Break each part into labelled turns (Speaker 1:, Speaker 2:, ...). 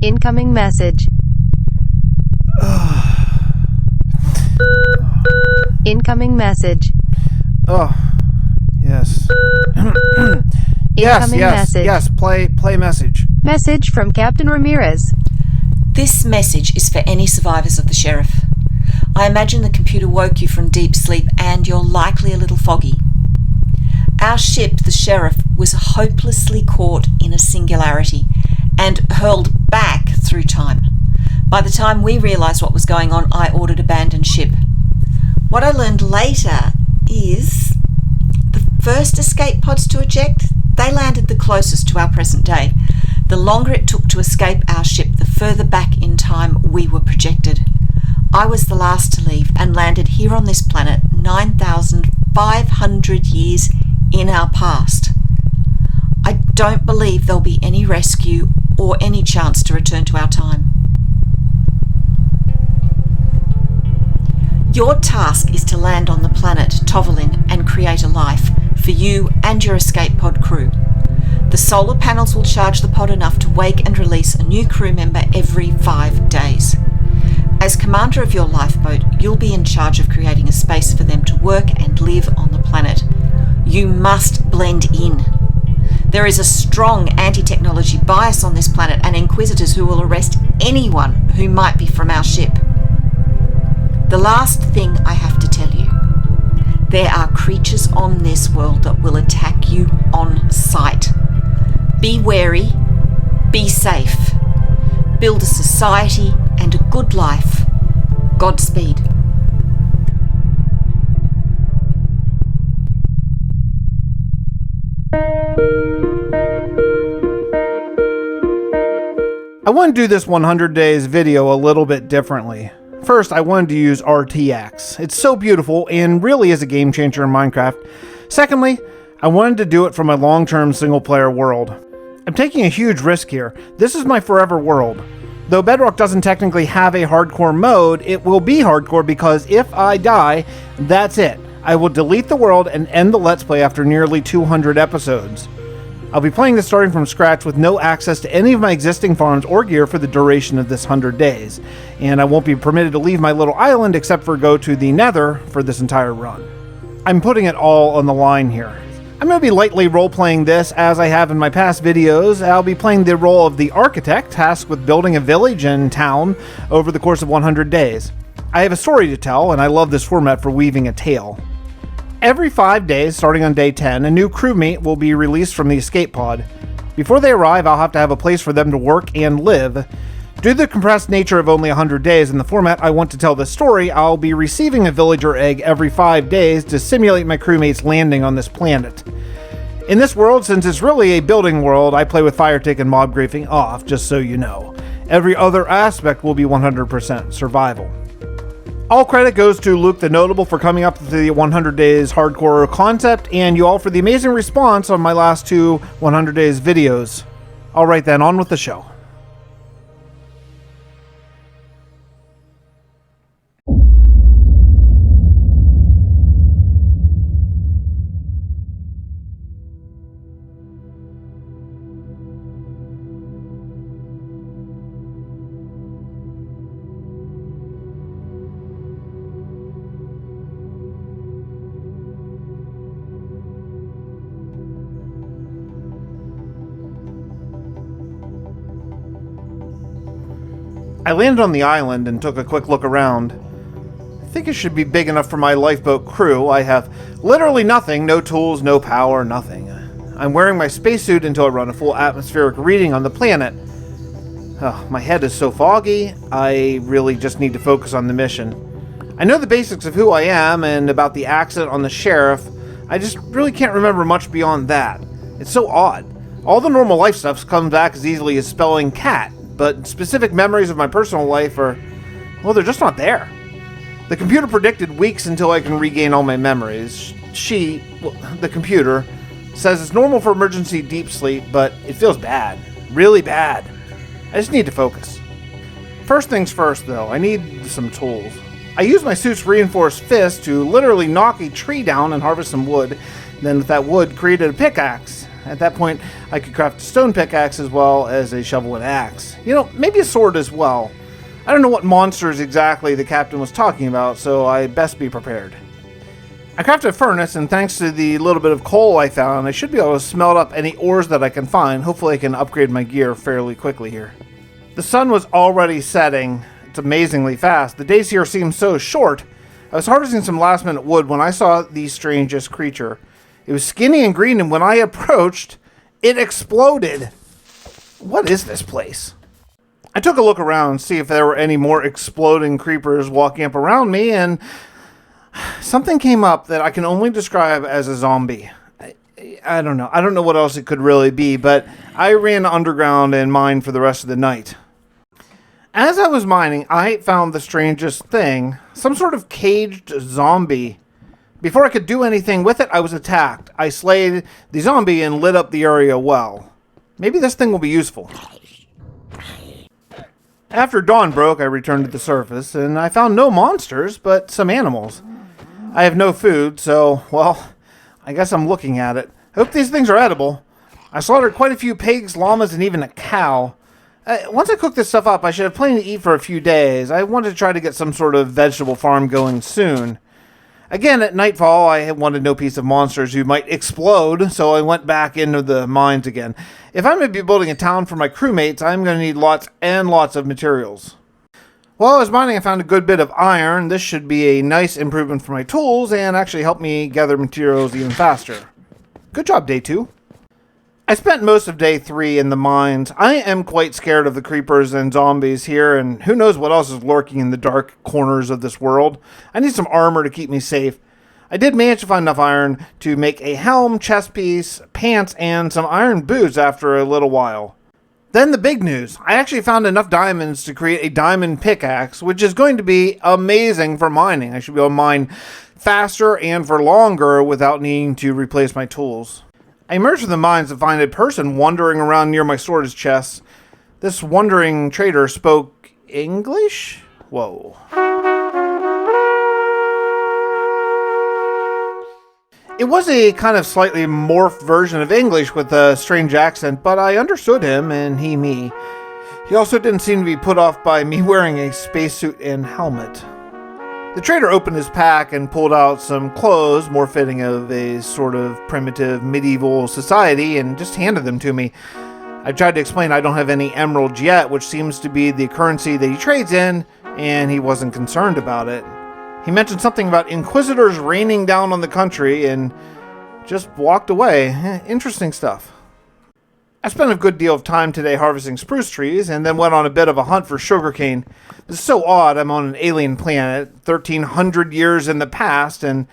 Speaker 1: Incoming message. Incoming message.
Speaker 2: Oh, yes.
Speaker 1: Incoming message.
Speaker 2: Yes, play message.
Speaker 1: Message from Captain Ramirez.
Speaker 3: This message is for any survivors of the sheriff. I imagine the computer woke you from deep sleep and you're likely a little foggy. Our ship, the sheriff, was hopelessly caught in a singularity and hurled back through time. By the time we realised what was going on, I ordered abandoned ship. What I learned later is the first escape pods to eject, they landed the closest to our present day. The longer it took to escape our ship, the further back in time we were projected. I was the last to leave and landed here on this planet 9,500 years in our past. I don't believe there'll be any rescue or any chance to return to our time. Your task is to land on the planet Tovalin and create a life for you and your escape pod crew. The solar panels will charge the pod enough to wake and release a new crew member every 5 days. As commander of your lifeboat, you'll be in charge of creating a space for them to work and live on the planet. You must blend in. There is a strong anti-technology bias on this planet and inquisitors who will arrest anyone who might be from our ship. The last thing I have to tell you, there are creatures on this world that will attack you on sight. Be wary, be safe, build a society and a good life. Godspeed.
Speaker 2: I want to do this 100 days video a little bit differently. First, I wanted to use RTX. It's so beautiful and really is a game changer in Minecraft. Secondly, I wanted to do it from a long-term single-player world. I'm taking a huge risk here. This is my forever world. Though Bedrock doesn't technically have a hardcore mode, it will be hardcore because if I die, that's it. I will delete the world and end the Let's Play after nearly 200 episodes. I'll be playing this starting from scratch with no access to any of my existing farms or gear for the duration of this 100 days, and I won't be permitted to leave my little island except for go to the Nether for this entire run. I'm putting it all on the line here. I'm going to be lightly role-playing this as I have in my past videos. I'll be playing the role of the architect tasked with building a village and town over the course of 100 days. I have a story to tell, and I love this format for weaving a tale. Every 5 days, starting on day 10, a new crewmate will be released from the escape pod. Before they arrive, I'll have to have a place for them to work and live. Due to the compressed nature of only 100 days and the format I want to tell this story, I'll be receiving a villager egg every 5 days to simulate my crewmates landing on this planet. In this world, since it's really a building world, I play with fire tick and mob griefing off, just so you know. Every other aspect will be 100% survival. All credit goes to Luke theNotable for coming up with the 100 days hardcore concept, and you all for the amazing response on my last 2 100 days videos. Alright then, on with the show. I landed on the island and took a quick look around. I think it should be big enough for my lifeboat crew. I have literally nothing, no tools, no power, nothing. I'm wearing my spacesuit until I run a full atmospheric reading on the planet. Oh, my head is so foggy, I really just need to focus on the mission. I know the basics of who I am and about the accident on the sheriff. I just really can't remember much beyond that. It's so odd. All the normal life stuff comes back as easily as spelling cat. But specific memories of my personal life are, well, they're just not there. The computer predicted weeks until I can regain all my memories. The computer, says it's normal for emergency deep sleep, but it feels bad. Really bad. I just need to focus. First things first, though, I need some tools. I use my suit's reinforced fist to literally knock a tree down and harvest some wood. Then with that wood, created a pickaxe. At that point, I could craft a stone pickaxe as well as a shovel and axe. You know, maybe a sword as well. I don't know what monsters exactly the captain was talking about, so I best be prepared. I crafted a furnace, and thanks to the little bit of coal I found, I should be able to smelt up any ores that I can find. Hopefully I can upgrade my gear fairly quickly here. The sun was already setting. It's amazingly fast. The days here seem so short. I was harvesting some last minute wood when I saw the strangest creature. It was skinny and green, and when I approached, it exploded. What is this place? I took a look around to see if there were any more exploding creepers walking up around me, and something came up that I can only describe as a zombie. I don't know. I don't know what else it could really be, but I ran underground and mined for the rest of the night. As I was mining, I found the strangest thing. Some sort of caged zombie. Before I could do anything with it, I was attacked. I slayed the zombie and lit up the area well. Maybe this thing will be useful. After dawn broke, I returned to the surface, and I found no monsters, but some animals. I have no food, so, well, I guess I'm looking at it. I hope these things are edible. I slaughtered quite a few pigs, llamas, and even a cow. Once I cook this stuff up, I should have plenty to eat for a few days. I wanted to try to get some sort of vegetable farm going soon. Again, at nightfall, I wanted no piece of monsters who might explode, so I went back into the mines again. If I'm going to be building a town for my crewmates, I'm going to need lots and lots of materials. While I was mining, I found a good bit of iron. This should be a nice improvement for my tools and actually help me gather materials even faster. Good job, day 2. I spent most of day 3 in the mines. I am quite scared of the creepers and zombies here, and who knows what else is lurking in the dark corners of this world. I need some armor to keep me safe. I did manage to find enough iron to make a helm, chest piece, pants, and some iron boots after a little while. Then the big news. I actually found enough diamonds to create a diamond pickaxe, which is going to be amazing for mining. I should be able to mine faster and for longer without needing to replace my tools. I emerged from the mines to find a person wandering around near my storage chests. This wandering trader spoke English? Whoa. It was a kind of slightly morphed version of English with a strange accent, but I understood him and he me. He also didn't seem to be put off by me wearing a spacesuit and helmet. The trader opened his pack and pulled out some clothes, more fitting of a sort of primitive medieval society, and just handed them to me. I tried to explain I don't have any emeralds yet, which seems to be the currency that he trades in, and he wasn't concerned about it. He mentioned something about inquisitors raining down on the country and just walked away. Interesting stuff. I spent a good deal of time today harvesting spruce trees and then went on a bit of a hunt for sugarcane. This is so odd. I'm on an alien planet, 1,300 years in the past, and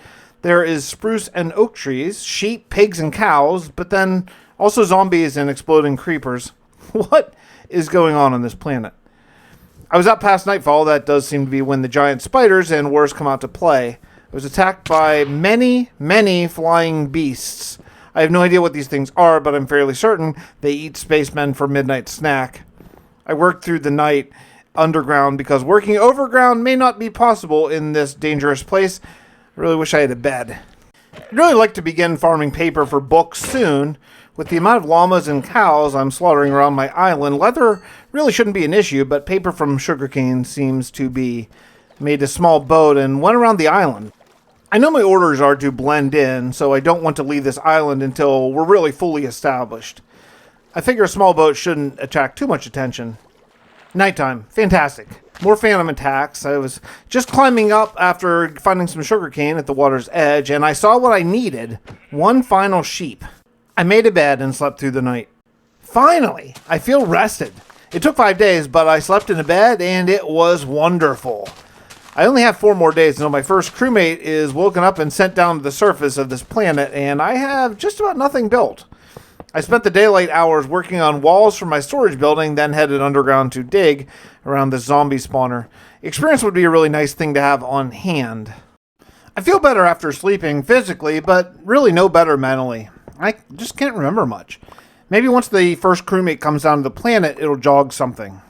Speaker 2: there is spruce and oak trees, sheep, pigs, and cows, but then also zombies and exploding creepers. What is going on this planet? I was up past nightfall. That does seem to be when the giant spiders and wars come out to play. I was attacked by many, many flying beasts. I have no idea what these things are, but I'm fairly certain they eat spacemen for midnight snack. I worked through the night underground because working overground may not be possible in this dangerous place. I really wish I had a bed. I'd really like to begin farming paper for books soon. With the amount of llamas and cows I'm slaughtering around my island, leather really shouldn't be an issue, but paper from sugarcane seems to be. Made a small boat and went around the island. I know my orders are to blend in, so I don't want to leave this island until we're really fully established. I figure a small boat shouldn't attract too much attention. Nighttime. Fantastic. More phantom attacks. I was just climbing up after finding some sugarcane at the water's edge, and I saw what I needed. One final sheep. I made a bed and slept through the night. Finally, I feel rested. It took 5 days, but I slept in a bed, and it was wonderful. I only have 4 more days until my first crewmate is woken up and sent down to the surface of this planet, and I have just about nothing built. I spent the daylight hours working on walls for my storage building, then headed underground to dig around this zombie spawner. Experience would be a really nice thing to have on hand. I feel better after sleeping physically, but really no better mentally. I just can't remember much. Maybe once the first crewmate comes down to the planet, it'll jog something.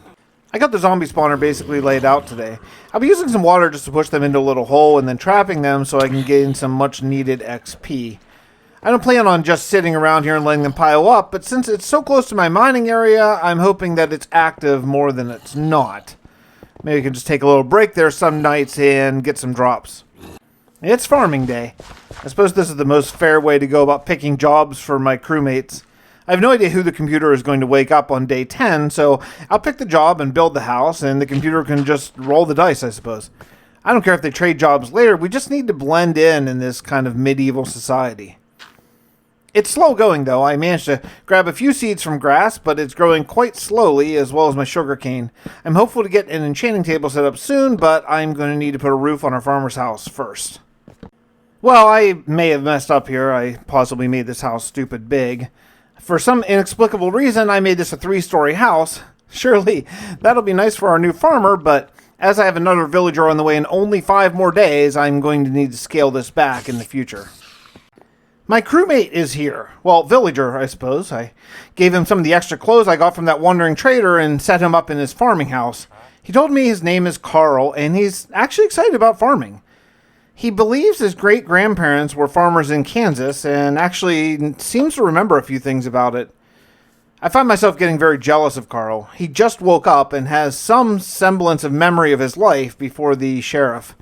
Speaker 2: I got the zombie spawner basically laid out today. I'll be using some water just to push them into a little hole and then trapping them so I can gain some much needed XP. I don't plan on just sitting around here and letting them pile up, but since it's so close to my mining area, I'm hoping that it's active more than it's not. Maybe I can just take a little break there some nights and get some drops. It's farming day. I suppose this is the most fair way to go about picking jobs for my crewmates. I have no idea who the computer is going to wake up on day 10, so I'll pick the job and build the house, and the computer can just roll the dice, I suppose. I don't care if they trade jobs later, we just need to blend in this kind of medieval society. It's slow going, though. I managed to grab a few seeds from grass, but it's growing quite slowly, as well as my sugarcane. I'm hopeful to get an enchanting table set up soon, but I'm going to need to put a roof on our farmer's house first. Well, I may have messed up here. I possibly made this house stupid big. For some inexplicable reason, I made this a 3-story house. Surely, that'll be nice for our new farmer, but as I have another villager on the way in only 5 more days, I'm going to need to scale this back in the future. My crewmate is here. Well, villager, I suppose. I gave him some of the extra clothes I got from that wandering trader and set him up in his farming house. He told me his name is Carl, and he's actually excited about farming. He believes his great-grandparents were farmers in Kansas, and actually seems to remember a few things about it. I find myself getting very jealous of Carl. He just woke up and has some semblance of memory of his life before the sheriff.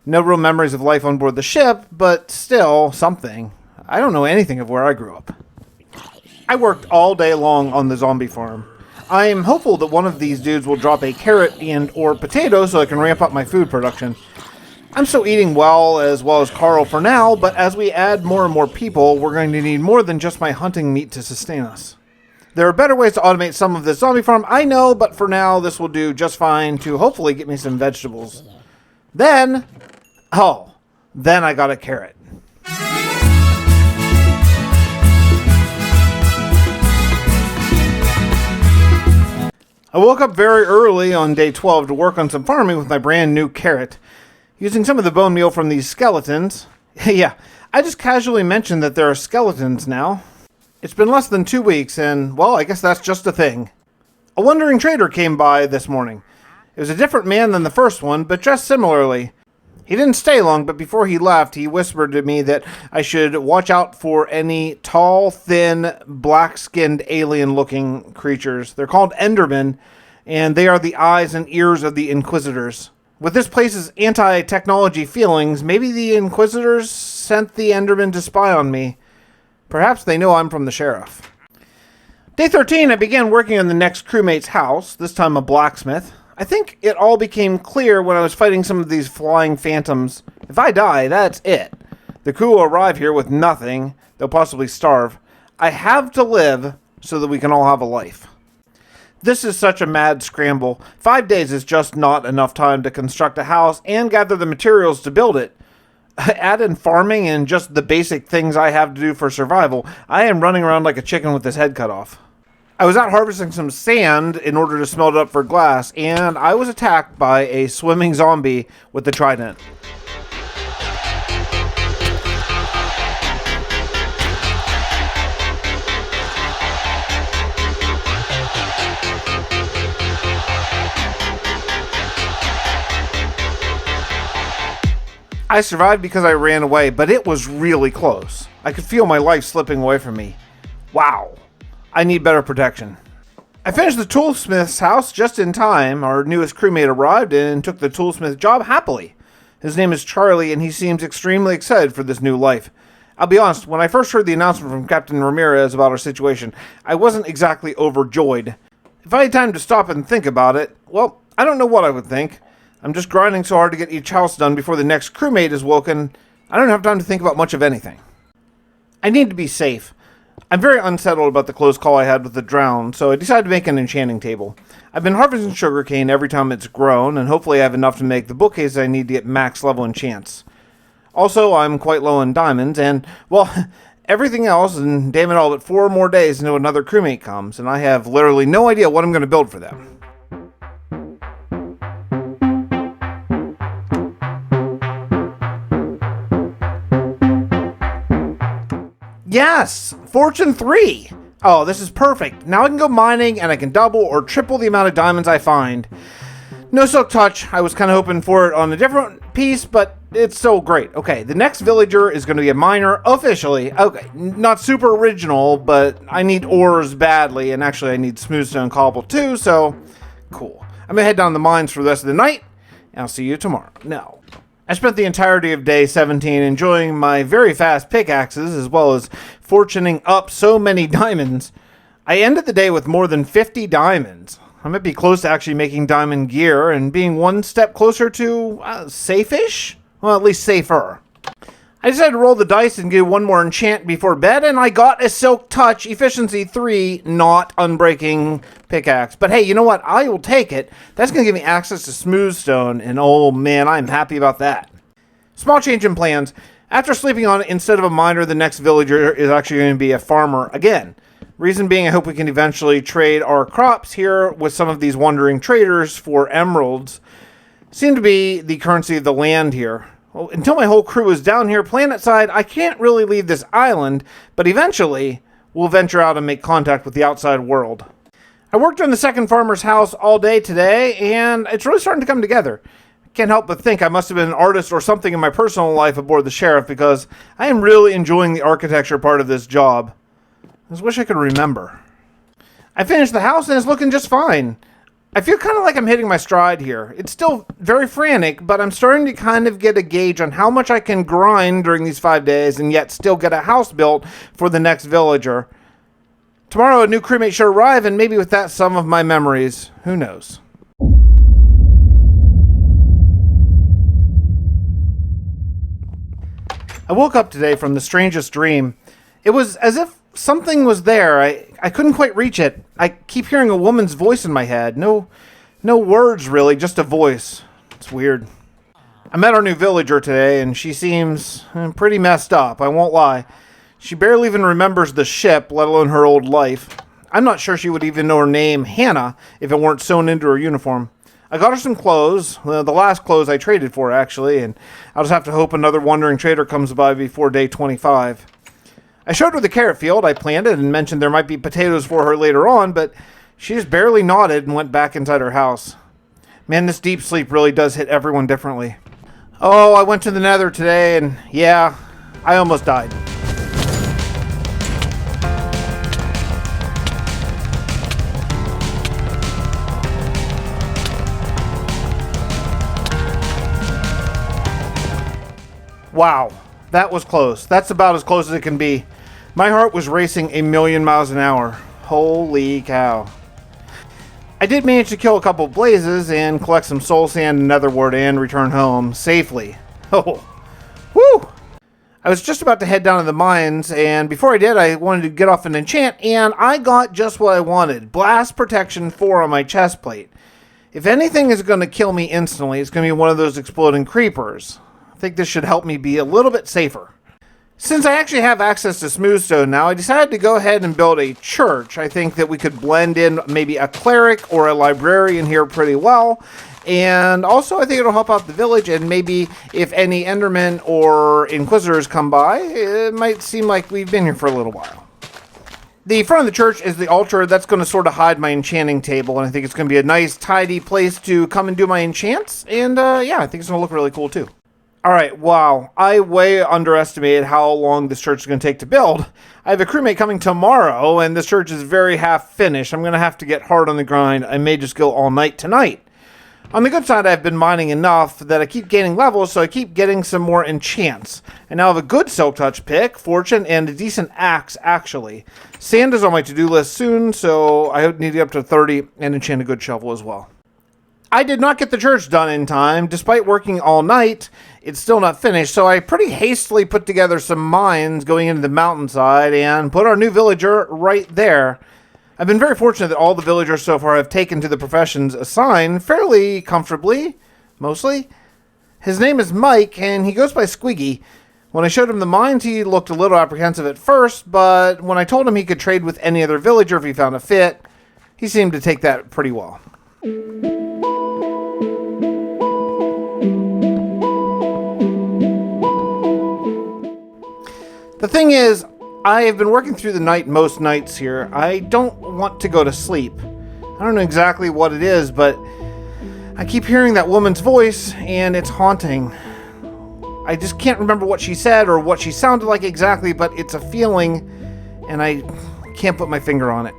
Speaker 2: No real memories of life on board the ship, but still something. I don't know anything of where I grew up. I worked all day long on the zombie farm. I am hopeful that one of these dudes will drop a carrot and or potato so I can ramp up my food production. I'm still eating well as Carl for now, but as we add more and more people, we're going to need more than just my hunting meat to sustain us. There are better ways to automate some of this zombie farm, I know, but for now this will do just fine to hopefully get me some vegetables. Then I got a carrot. I woke up very early on day 12 to work on some farming with my brand new carrot. Using some of the bone meal from these skeletons. Yeah, I just casually mentioned that there are skeletons now. It's been less than 2 weeks, and, well, I guess that's just a thing. A wandering trader came by this morning. It was a different man than the first one, but dressed similarly. He didn't stay long, but before he left, he whispered to me that I should watch out for any tall, thin, black-skinned, alien-looking creatures. They're called Endermen, and they are the eyes and ears of the Inquisitors. With this place's anti-technology feelings, maybe the Inquisitors sent the Endermen to spy on me. Perhaps they know I'm from the sheriff. Day 13, I began working on the next crewmate's house, this time a blacksmith. I think it all became clear when I was fighting some of these flying phantoms. If I die, that's it. The crew will arrive here with nothing. They'll possibly starve. I have to live so that we can all have a life. This is such a mad scramble. 5 days is just not enough time to construct a house and gather the materials to build it. Add in farming and just the basic things I have to do for survival. I am running around like a chicken with his head cut off. I was out harvesting some sand in order to smelt it up for glass, and I was attacked by a swimming zombie with the trident. I survived because I ran away, but it was really close. I could feel my life slipping away from me. Wow. I need better protection. I finished the toolsmith's house just in time. Our newest crewmate arrived and took the toolsmith job happily. His name is Charlie, and he seems extremely excited for this new life. I'll be honest, when I first heard the announcement from Captain Ramirez about our situation, I wasn't exactly overjoyed. If I had time to stop and think about it, well, I don't know what I would think. I'm just grinding so hard to get each house done before the next crewmate is woken. I don't have time to think about much of anything. I need to be safe. I'm very unsettled about the close call I had with the drowned, so I decided to make an enchanting table. I've been harvesting sugarcane every time it's grown, and hopefully I have enough to make the bookcase I need to get max level enchants. Also, I'm quite low on diamonds, and, well, everything else, and damn it all, but 4 more days until another crewmate comes, and I have literally no idea what I'm going to build for them. Yes! Fortune 3! Oh, this is perfect. Now I can go mining and I can double or triple the amount of diamonds I find. No silk touch. I was kind of hoping for it on a different piece, but it's so great. Okay, the next villager is going to be a miner, officially. Okay, not super original, but I need ores badly, and actually I need smooth stone cobble too, so cool. I'm going to head down the mines for the rest of the night, and I'll see you tomorrow. No. I spent the entirety of day 17 enjoying my very fast pickaxes, as well as fortuning up so many diamonds. I ended the day with more than 50 diamonds. I might be close to actually making diamond gear and being one step closer to safe-ish? Well, at least safer. I decided to roll the dice and get one more enchant before bed, and I got a Silk Touch Efficiency 3 not unbreaking pickaxe. But hey, you know what? I will take it. That's going to give me access to smooth stone, and oh man, I'm happy about that. Small change in plans. After sleeping on it, instead of a miner, the next villager is actually going to be a farmer again. Reason being, I hope we can eventually trade our crops here with some of these wandering traders for emeralds. Seem to be the currency of the land here. Well, until my whole crew is down here planet side, I can't really leave this island, but eventually we'll venture out and make contact with the outside world. I worked on the second farmer's house all day today, and it's really starting to come together. I can't help but think I must have been an artist or something in my personal life aboard the Sheriff, because I am really enjoying the architecture part of this job. I just wish I could remember. I finished the house and it's looking just fine. I feel kind of like I'm hitting my stride here. It's still very frantic, but I'm starting to kind of get a gauge on how much I can grind during these 5 days and yet still get a house built for the next villager. Tomorrow a new crewmate should arrive, and maybe with that some of my memories. Who knows? I woke up today from the strangest dream. It was as if something was there. I couldn't quite reach it. I keep hearing a woman's voice in my head. No words really, just a voice. It's weird. I met our new villager today, and she seems pretty messed up, I won't lie. She barely even remembers the ship, let alone her old life. I'm not sure she would even know her name, Hannah, if it weren't sewn into her uniform. I got her some clothes, the last clothes I traded for, actually, and I'll just have to hope another wandering trader comes by before day 25. I showed her the carrot field I planted and mentioned there might be potatoes for her later on, but she just barely nodded and went back inside her house. Man, this deep sleep really does hit everyone differently. Oh, I went to the Nether today, and yeah, I almost died. Wow, that was close. That's about as close as it can be. My heart was racing a million miles an hour. Holy cow. I did manage to kill a couple blazes and collect some soul sand and netherwort and return home safely. Oh, woo! I was just about to head down to the mines, and before I did, I wanted to get off an enchant, and I got just what I wanted. Blast Protection 4 on my chest plate. If anything is going to kill me instantly, it's going to be one of those exploding creepers. I think this should help me be a little bit safer. Since I actually have access to smoothstone now, I decided to go ahead and build a church. I think that we could blend in maybe a cleric or a librarian here pretty well. And also, I think it'll help out the village, and maybe if any Endermen or Inquisitors come by, it might seem like we've been here for a little while. The front of the church is the altar. That's going to sort of hide my enchanting table, and I think it's going to be a nice, tidy place to come and do my enchants. And yeah, I think it's going to look really cool too. Alright, wow. I way underestimated how long this church is going to take to build. I have a crewmate coming tomorrow, and this church is very half finished. I'm going to have to get hard on the grind. I may just go all night tonight. On the good side, I've been mining enough that I keep gaining levels, so I keep getting some more enchants. I now have a good Silk Touch pick, fortune, and a decent axe, actually. Sand is on my to-do list soon, so I need to get up to 30 and enchant a good shovel as well. I did not get the church done in time. Despite working all night, it's still not finished, so I pretty hastily put together some mines going into the mountainside and put our new villager right there. I've been very fortunate that all the villagers so far have taken to the professions assigned fairly comfortably, mostly. His name is Mike, and he goes by Squiggy. When I showed him the mines, he looked a little apprehensive at first, but when I told him he could trade with any other villager if he found a fit, he seemed to take that pretty well. The thing is, I have been working through the night most nights here. I don't want to go to sleep. I don't know exactly what it is, but I keep hearing that woman's voice, and it's haunting. I just can't remember what she said or what she sounded like exactly, but it's a feeling, and I can't put my finger on it.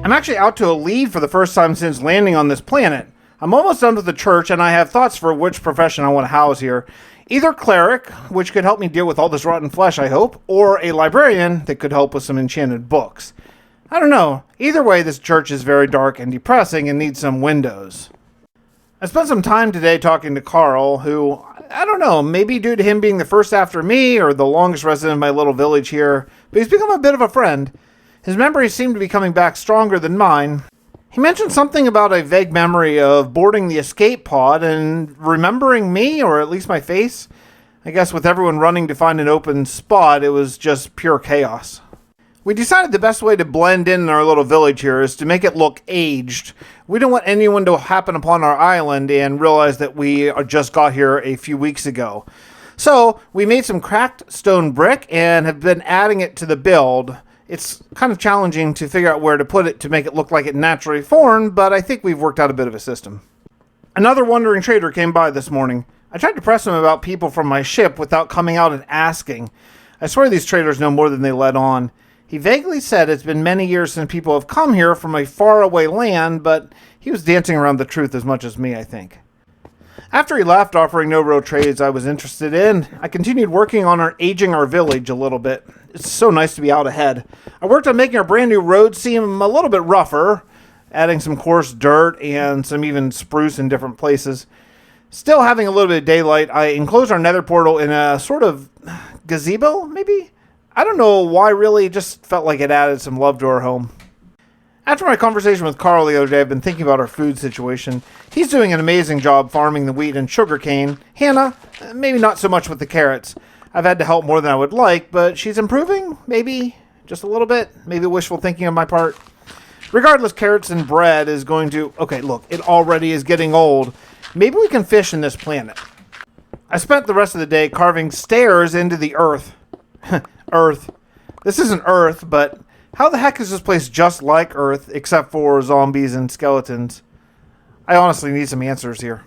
Speaker 2: I'm actually out to a lead for the first time since landing on this planet. I'm almost done with the church, and I have thoughts for which profession I want to house here. Either cleric, which could help me deal with all this rotten flesh, I hope, or a librarian that could help with some enchanted books. I don't know. Either way, this church is very dark and depressing and needs some windows. I spent some time today talking to Carl, who, I don't know, maybe due to him being the first after me or the longest resident of my little village here, but he's become a bit of a friend. His memories seem to be coming back stronger than mine. He mentioned something about a vague memory of boarding the escape pod and remembering me, or at least my face. I guess with everyone running to find an open spot, it was just pure chaos. We decided the best way to blend in our little village here is to make it look aged. We don't want anyone to happen upon our island and realize that we just got here a few weeks ago. So we made some cracked stone brick and have been adding it to the build. It's kind of challenging to figure out where to put it to make it look like it naturally formed, but I think we've worked out a bit of a system. Another wandering trader came by this morning. I tried to press him about people from my ship without coming out and asking. I swear these traders know more than they let on. He vaguely said it's been many years since people have come here from a faraway land, but he was dancing around the truth as much as me, I think. After he left, offering no real trades I was interested in, I continued working on aging our village a little bit. It's so nice to be out ahead. I worked on making our brand new road seem a little bit rougher, adding some coarse dirt and some even spruce in different places. Still having a little bit of daylight, I enclosed our nether portal in a sort of gazebo, maybe? I don't know why really, it just felt like it added some love to our home. After my conversation with Carl the other day, I've been thinking about our food situation. He's doing an amazing job farming the wheat and sugarcane. Hannah, maybe not so much with the carrots. I've had to help more than I would like, but she's improving, maybe just a little bit. Maybe wishful thinking on my part. Regardless, carrots and bread is going to... Okay, look, it already is getting old. Maybe we can fish in this planet. I spent the rest of the day carving stairs into the earth. Earth. This isn't Earth, but... How the heck is this place just like Earth, except for zombies and skeletons? I honestly need some answers here.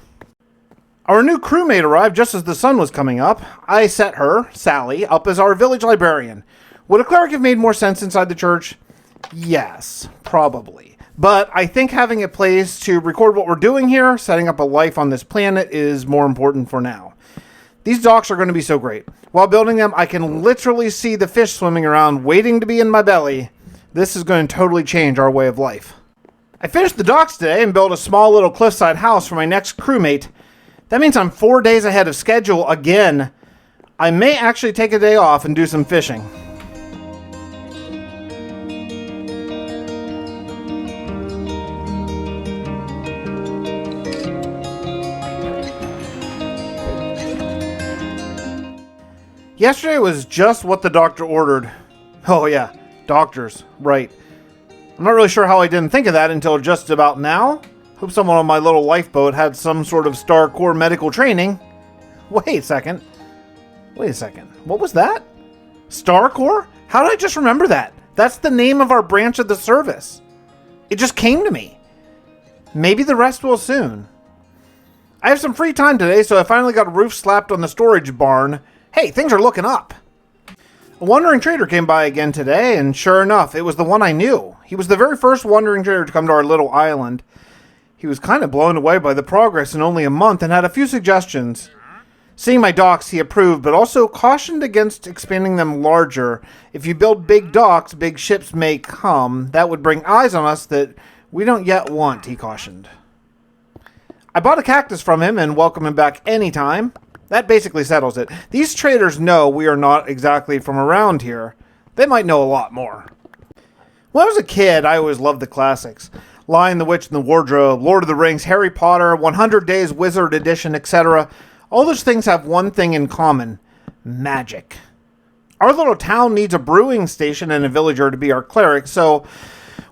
Speaker 2: Our new crewmate arrived just as the sun was coming up. I set her, Sally, up as our village librarian. Would a cleric have made more sense inside the church? Yes, probably. But I think having a place to record what we're doing here, setting up a life on this planet, is more important for now. These docks are going to be so great. While building them, I can literally see the fish swimming around, waiting to be in my belly. This is going to totally change our way of life. I finished the docks today and built a small little cliffside house for my next crewmate. That means I'm 4 days ahead of schedule again. I may actually take a day off and do some fishing. Yesterday was just what the doctor ordered. Oh yeah, doctors, right. I'm not really sure how I didn't think of that until just about now. Hope someone on my little lifeboat had some sort of Star Corps medical training. Wait a second. What was that? Star Corps? How did I just remember that? That's the name of our branch of the service. It just came to me. Maybe the rest will soon. I have some free time today, so I finally got a roof slapped on the storage barn. Hey, things are looking up. A wandering trader came by again today, and sure enough, it was the one I knew. He was the very first wandering trader to come to our little island. He was kind of blown away by the progress in only a month and had a few suggestions. Seeing my docks, he approved, but also cautioned against expanding them larger. If you build big docks, big ships may come. That would bring eyes on us that we don't yet want, he cautioned. I bought a cactus from him and welcome him back anytime. That basically settles it. These traders know we are not exactly from around here. They might know a lot more. When I was a kid, I always loved the classics. Lion, the Witch, and the Wardrobe, Lord of the Rings, Harry Potter, 100 Days Wizard Edition, etc. All those things have one thing in common. Magic. Our little town needs a brewing station and a villager to be our cleric, so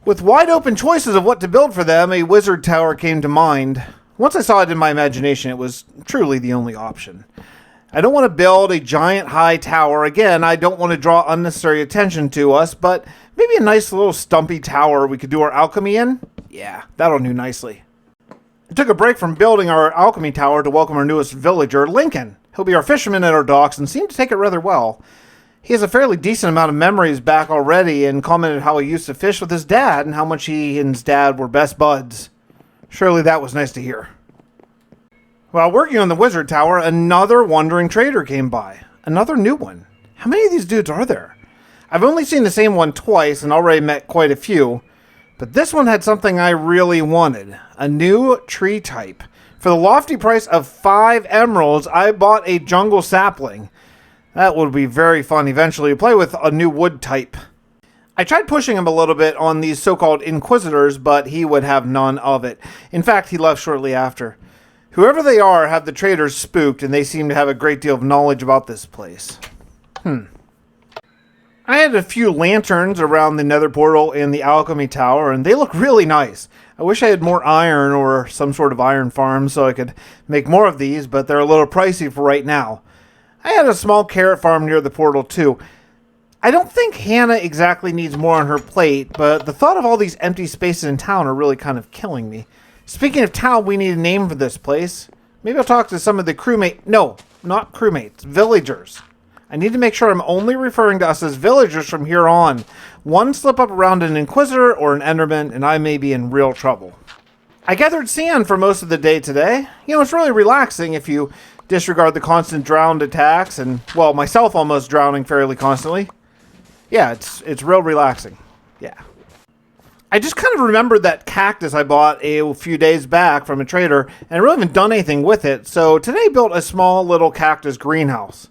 Speaker 2: with wide open choices of what to build for them, a wizard tower came to mind. Once I saw it in my imagination, it was truly the only option. I don't want to build a giant high tower. Again, I don't want to draw unnecessary attention to us, but maybe a nice little stumpy tower we could do our alchemy in? Yeah, that'll do nicely. I took a break from building our alchemy tower to welcome our newest villager, Lincoln. He'll be our fisherman at our docks and seemed to take it rather well. He has a fairly decent amount of memories back already and commented how he used to fish with his dad and how much he and his dad were best buds. Surely that was nice to hear. While working on the wizard tower, another wandering trader came by. Another new one. How many of these dudes are there? I've only seen the same one twice and already met quite a few. But this one had something I really wanted. A new tree type. For the lofty price of 5 emeralds, I bought a jungle sapling. That would be very fun eventually to play with a new wood type. I tried pushing him a little bit on these so-called inquisitors, but he would have none of it. In fact, he left shortly after. Whoever they are have the traders spooked, and they seem to have a great deal of knowledge about this place. I had a few lanterns around the nether portal and the alchemy tower, and they look really nice. I wish I had more iron or some sort of iron farm so I could make more of these, but they're a little pricey for right now. I had a small carrot farm near the portal too. I don't think Hannah exactly needs more on her plate, but the thought of all these empty spaces in town are really kind of killing me. Speaking of town, we need a name for this place. Maybe I'll talk to some of the crewmates. No, not crewmates, villagers. I need to make sure I'm only referring to us as villagers from here on. One slip up around an Inquisitor or an Enderman, and I may be in real trouble. I gathered sand for most of the day today. You know, it's really relaxing if you disregard the constant drowned attacks and, well, myself almost drowning fairly constantly. Yeah, it's real relaxing. Yeah. I just kind of remembered that cactus I bought a few days back from a trader, and I really haven't done anything with it, so today I built a small little cactus greenhouse.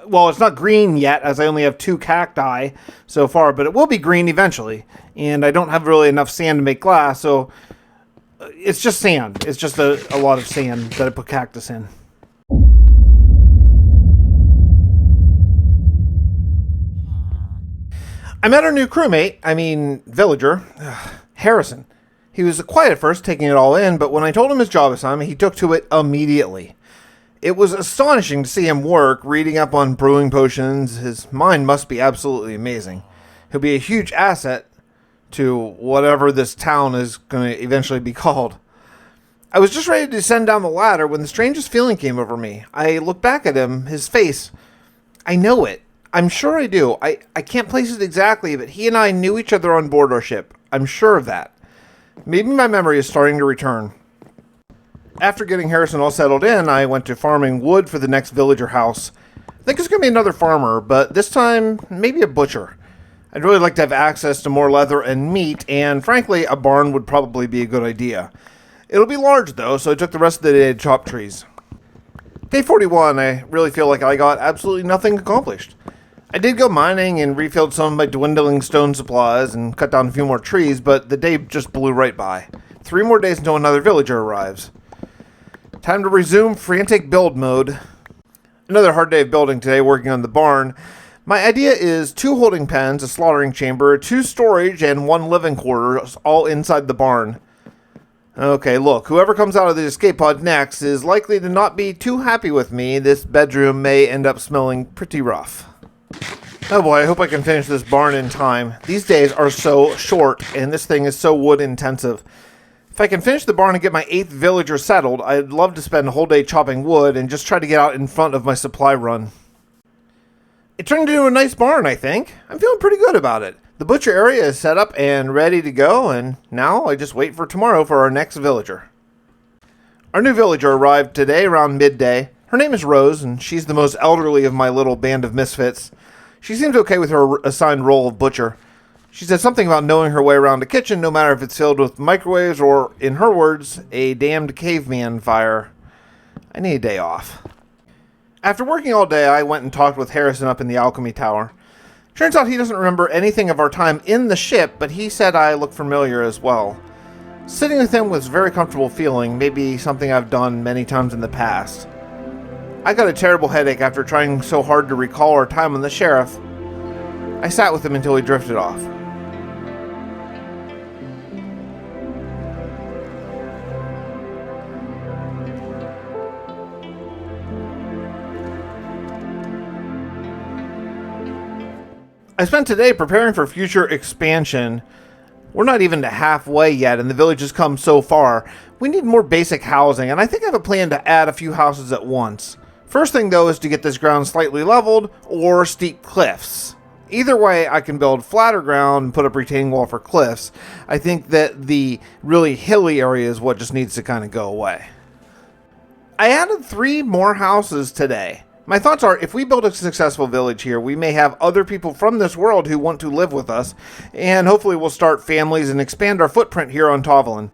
Speaker 2: Well, it's not green yet, as I only have 2 cacti so far, but it will be green eventually. And I don't have really enough sand to make glass, so it's just sand. It's just a lot of sand that I put cactus in. I met our new villager, Harrison. He was quiet at first, taking it all in, but when I told him his job assignment, he took to it immediately. It was astonishing to see him work, reading up on brewing potions. His mind must be absolutely amazing. He'll be a huge asset to whatever this town is going to eventually be called. I was just ready to descend down the ladder when the strangest feeling came over me. I looked back at him, his face. I know it. I'm sure I do. I can't place it exactly, but he and I knew each other on board our ship. I'm sure of that. Maybe my memory is starting to return. After getting Harrison all settled in, I went to farming wood for the next villager house. I think it's going to be another farmer, but this time, maybe a butcher. I'd really like to have access to more leather and meat, and frankly, a barn would probably be a good idea. It'll be large, though, so I took the rest of the day to chop trees. Day 41, I really feel like I got absolutely nothing accomplished. I did go mining and refilled some of my dwindling stone supplies and cut down a few more trees, but the day just blew right by. 3 more days until another villager arrives. Time to resume frantic build mode. Another hard day of building today, working on the barn. My idea is 2 holding pens, a slaughtering chamber, 2 storage, and 1 living quarters, all inside the barn. Okay, look, whoever comes out of the escape pod next is likely to not be too happy with me. This bedroom may end up smelling pretty rough. Oh boy, I hope I can finish this barn in time. These days are so short, and this thing is so wood intensive. If I can finish the barn and get my 8th villager settled, I'd love to spend a whole day chopping wood and just try to get out in front of my supply run. It turned into a nice barn, I think. I'm feeling pretty good about it. The butcher area is set up and ready to go, and now I just wait for tomorrow for our next villager. Our new villager arrived today around midday. Her name is Rose, and she's the most elderly of my little band of misfits. She seems okay with her assigned role of butcher. She said something about knowing her way around a kitchen, no matter if it's filled with microwaves or, in her words, a damned caveman fire. I need a day off. After working all day, I went and talked with Harrison up in the alchemy tower. Turns out he doesn't remember anything of our time in the ship, but he said I look familiar as well. Sitting with him was a very comfortable feeling, maybe something I've done many times in the past. I got a terrible headache after trying so hard to recall our time on the sheriff. I sat with him until he drifted off. I spent today preparing for future expansion. We're not even to halfway yet, and the village has come so far. We need more basic housing, and I think I have a plan to add a few houses at once. First thing, though, is to get this ground slightly leveled, or steep cliffs. Either way, I can build flatter ground and put up retaining wall for cliffs. I think that the really hilly area is what just needs to kind of go away. I added 3 more houses today. My thoughts are, if we build a successful village here, we may have other people from this world who want to live with us, and hopefully we'll start families and expand our footprint here on Tovelin.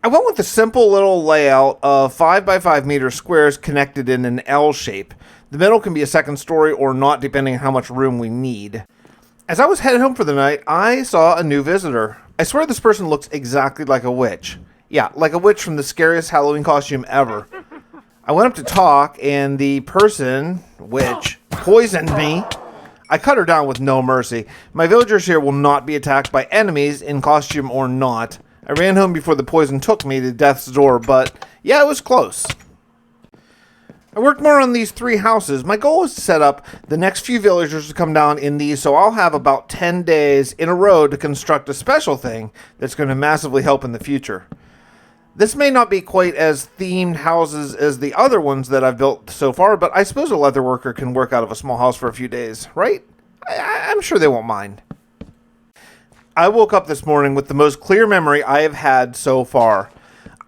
Speaker 2: I went with a simple little layout of 5 by 5 meter squares connected in an L shape. The middle can be a second story or not, depending on how much room we need. As I was headed home for the night, I saw a new visitor. I swear this person looks exactly like a witch. Yeah, like a witch from the scariest Halloween costume ever. I went up to talk, and the person, witch, poisoned me. I cut her down with no mercy. My villagers here will not be attacked by enemies, in costume or not. I ran home before the poison took me to death's door, but yeah, it was close. I worked more on these 3 houses. My goal is to set up the next few villagers to come down in these, so I'll have about 10 days in a row to construct a special thing that's going to massively help in the future. This may not be quite as themed houses as the other ones that I've built so far, but I suppose a leather worker can work out of a small house for a few days, right? I'm sure they won't mind. I woke up this morning with the most clear memory I have had so far.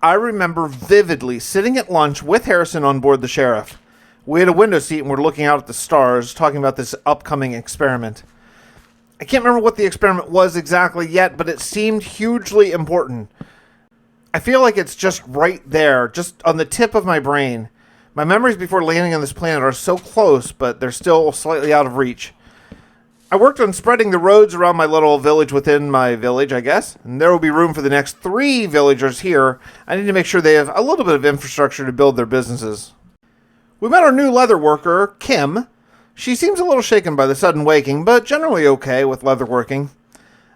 Speaker 2: I remember vividly sitting at lunch with Harrison on board the Sheriff. We had a window seat and we're looking out at the stars, talking about this upcoming experiment. I can't remember what the experiment was exactly yet, but it seemed hugely important. I feel like it's just right there, just on the tip of my brain. My memories before landing on this planet are so close, but they're still slightly out of reach. I worked on spreading the roads around my little village within my village, I guess, and there will be room for the next 3 villagers here. I need to make sure they have a little bit of infrastructure to build their businesses. We met our new leather worker, Kim. She seems a little shaken by the sudden waking, but generally okay with leatherworking.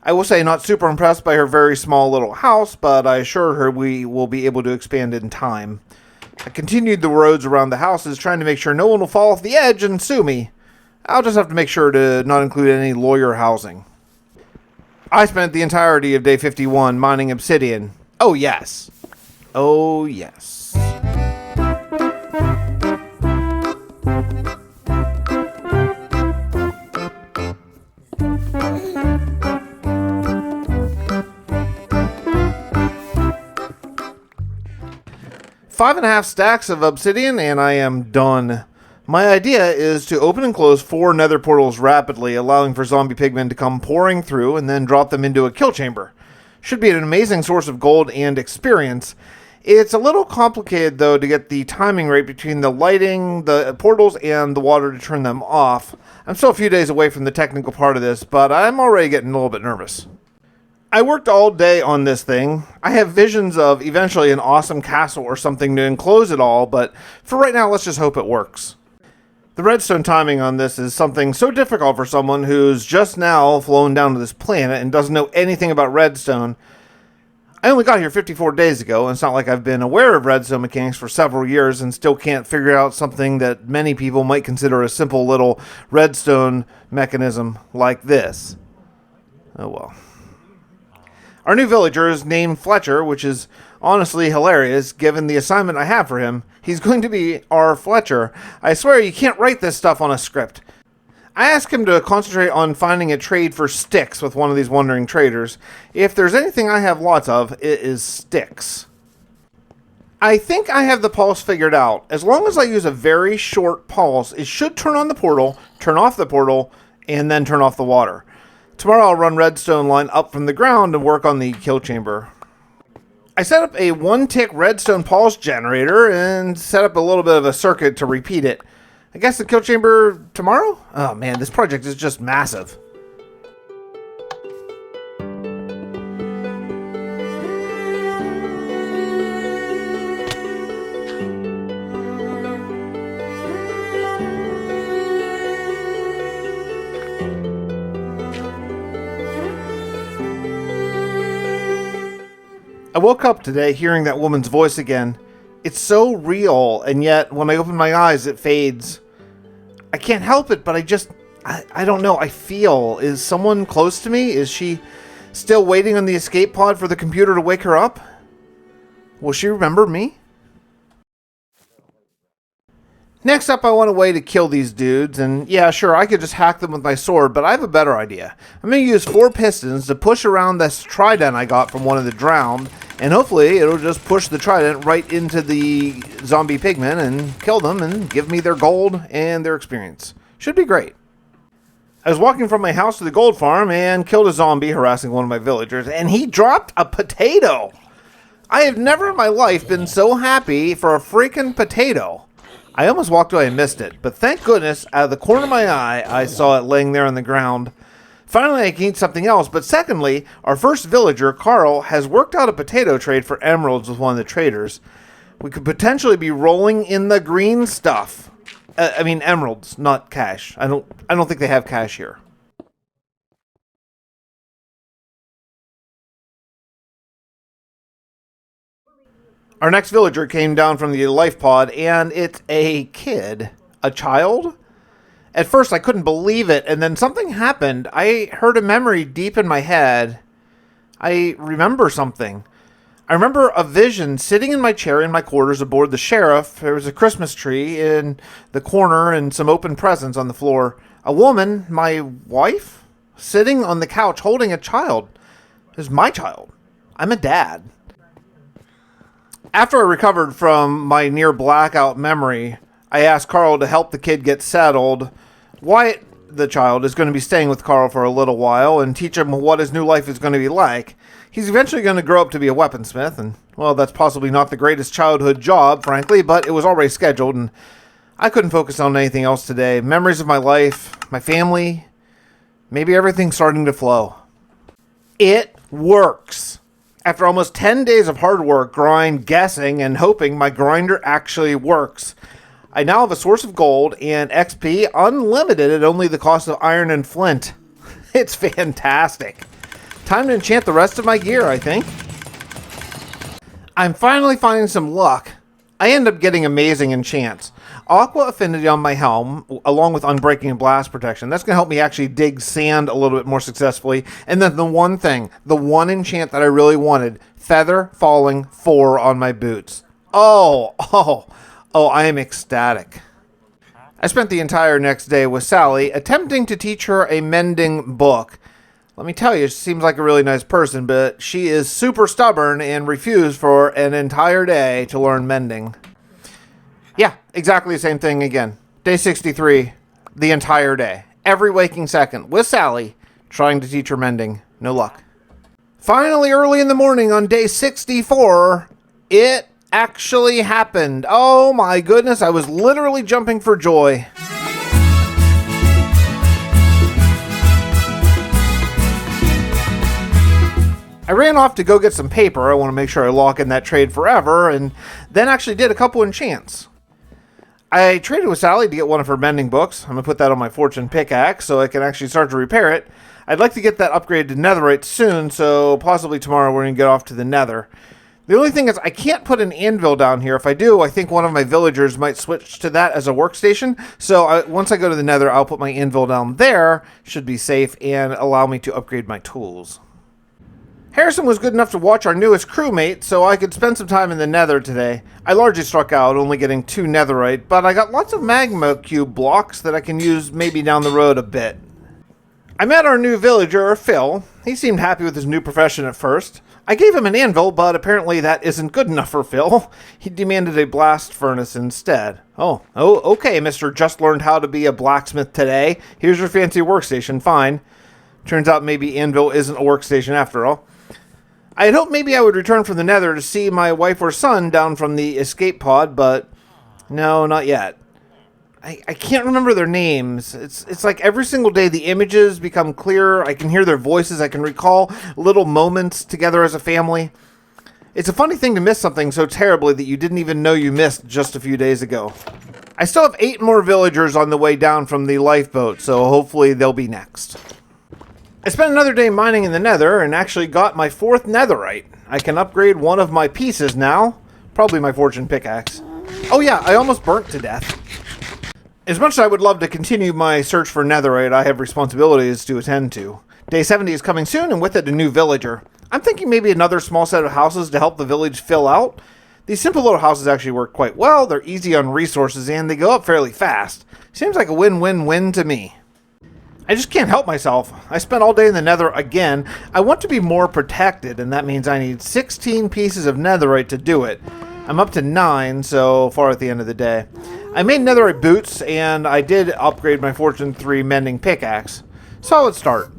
Speaker 2: I will say not super impressed by her very small little house, but I assured her we will be able to expand in time. I continued the roads around the houses, trying to make sure no one will fall off the edge and sue me. I'll just have to make sure to not include any lawyer housing. I spent the entirety of day 51 mining obsidian. Oh yes. Oh yes. 5.5 stacks of obsidian and I am done. My idea is to open and close 4 nether portals rapidly, allowing for zombie pigmen to come pouring through and then drop them into a kill chamber. Should be an amazing source of gold and experience. It's a little complicated though to get the timing right between the lighting, the portals, and the water to turn them off. I'm still a few days away from the technical part of this, but I'm already getting a little bit nervous. I worked all day on this thing. I have visions of eventually an awesome castle or something to enclose it all, but for right now, let's just hope it works. The redstone timing on this is something so difficult for someone who's just now flown down to this planet and doesn't know anything about redstone. I only got here 54 days ago, and it's not like I've been aware of redstone mechanics for several years and still can't figure out something that many people might consider a simple little redstone mechanism like this. Oh well. Our new villager is named Fletcher, which is honestly hilarious given the assignment I have for him. He's going to be our Fletcher. I swear you can't write this stuff on a script. I asked him to concentrate on finding a trade for sticks with one of these wandering traders. If there's anything I have lots of, it is sticks. I think I have the pulse figured out. As long as I use a very short pulse, it should turn on the portal, turn off the portal, and then turn off the water. Tomorrow I'll run redstone line up from the ground and work on the kill chamber. I set up a 1-tick redstone pulse generator and set up a little bit of a circuit to repeat it. I guess the kill chamber tomorrow? Oh man, this project is just massive. I woke up today hearing that woman's voice again. It's so real, and yet when I open my eyes, it fades. I can't help it, but I don't know. I feel, is someone close to me? Is she Still waiting on the escape pod for the computer to wake her up? Will she remember me? Next up, I want a way to kill these dudes, and yeah, sure, I could just hack them with my sword, but I have a better idea. I'm going to use 4 pistons to push around this trident I got from one of the drowned, and hopefully it'll just push the trident right into the zombie pigmen and kill them and give me their gold and their experience. Should be great. I was walking from my house to the gold farm and killed a zombie harassing one of my villagers, and he dropped a potato! I have never in my life been so happy for a freaking potato. I almost walked away and missed it, but thank goodness, out of the corner of my eye, I saw it laying there on the ground. Finally, I can eat something else, but secondly, our first villager, Carl, has worked out a potato trade for emeralds with one of the traders. We could potentially be rolling in the green stuff. I mean emeralds, not cash. I don't think they have cash here. Our next villager came down from the life pod, and it's a kid. A child? At first, I couldn't believe it, and then something happened. I heard a memory deep in my head. I remember something. I remember a vision sitting in my chair in my quarters aboard the sheriff. There was a Christmas tree in the corner and some open presents on the floor. A woman, my wife, sitting on the couch holding a child. It was my child. I'm a dad. After I recovered from my near blackout memory, I asked Carl to help the kid get settled. Wyatt, the child, is going to be staying with Carl for a little while and teach him what his new life is going to be like. He's eventually going to grow up to be a weaponsmith, and, well, that's possibly not the greatest childhood job, frankly, but it was already scheduled, and I couldn't focus on anything else today. Memories of my life, my family, maybe everything's starting to flow. It works. After almost 10 days of hard work, grind, guessing, and hoping my grinder actually works, I now have a source of gold and XP unlimited at only the cost of iron and flint. It's fantastic. Time to enchant the rest of my gear, I think. I'm finally finding some luck. I end up getting amazing enchants. Aqua Affinity on my helm, along with Unbreaking and Blast Protection. That's going to help me actually dig sand a little bit more successfully. And then the one enchant that I really wanted, Feather Falling 4 on my boots. Oh, I am ecstatic. I spent the entire next day with Sally, attempting to teach her a mending book. Let me tell you, she seems like a really nice person, but she is super stubborn and refused for an entire day to learn mending. Yeah, exactly the same thing again. Day 63, the entire day. Every waking second, with Sally, trying to teach her mending. No luck. Finally, early in the morning on day 64, it actually happened. Oh my goodness, I was literally jumping for joy. I ran off to go get some paper. I want to make sure I lock in that trade forever, and then actually did a couple enchants. I traded with Sally to get one of her mending books. I'm going to put that on my fortune pickaxe so I can actually start to repair it. I'd like to get that upgraded to netherite soon, so possibly tomorrow we're going to get off to the nether. The only thing is I can't put an anvil down here. If I do, I think one of my villagers might switch to that as a workstation. So once I go to the nether, I'll put my anvil down there. Should be safe and allow me to upgrade my tools. Harrison was good enough to watch our newest crewmate, so I could spend some time in the nether today. I largely struck out, only getting 2 netherite, but I got lots of magma cube blocks that I can use maybe down the road a bit. I met our new villager, Phil. He seemed happy with his new profession at first. I gave him an anvil, but apparently that isn't good enough for Phil. He demanded a blast furnace instead. Oh, okay, mister, just learned how to be a blacksmith today. Here's your fancy workstation, fine. Turns out maybe anvil isn't a workstation after all. I had hoped maybe I would return from the nether to see my wife or son down from the escape pod, but no, not yet. I can't remember their names. It's like every single day the images become clearer. I can hear their voices. I can recall little moments together as a family. It's a funny thing to miss something so terribly that you didn't even know you missed just a few days ago. I still have 8 more villagers on the way down from the lifeboat, so hopefully they'll be next. I spent another day mining in the nether and actually got my 4th netherite. I can upgrade one of my pieces now. Probably my fortune pickaxe. Oh yeah, I almost burnt to death. As much as I would love to continue my search for netherite, I have responsibilities to attend to. Day 70 is coming soon, and with it a new villager. I'm thinking maybe another small set of houses to help the village fill out. These simple little houses actually work quite well, they're easy on resources, and they go up fairly fast. Seems like a win-win-win to me. I just can't help myself. I spent all day in the nether again. I want to be more protected, and that means I need 16 pieces of netherite to do it. I'm up to 9 so far at the end of the day. I made netherite boots, and I did upgrade my Fortune 3 mending pickaxe. Solid start.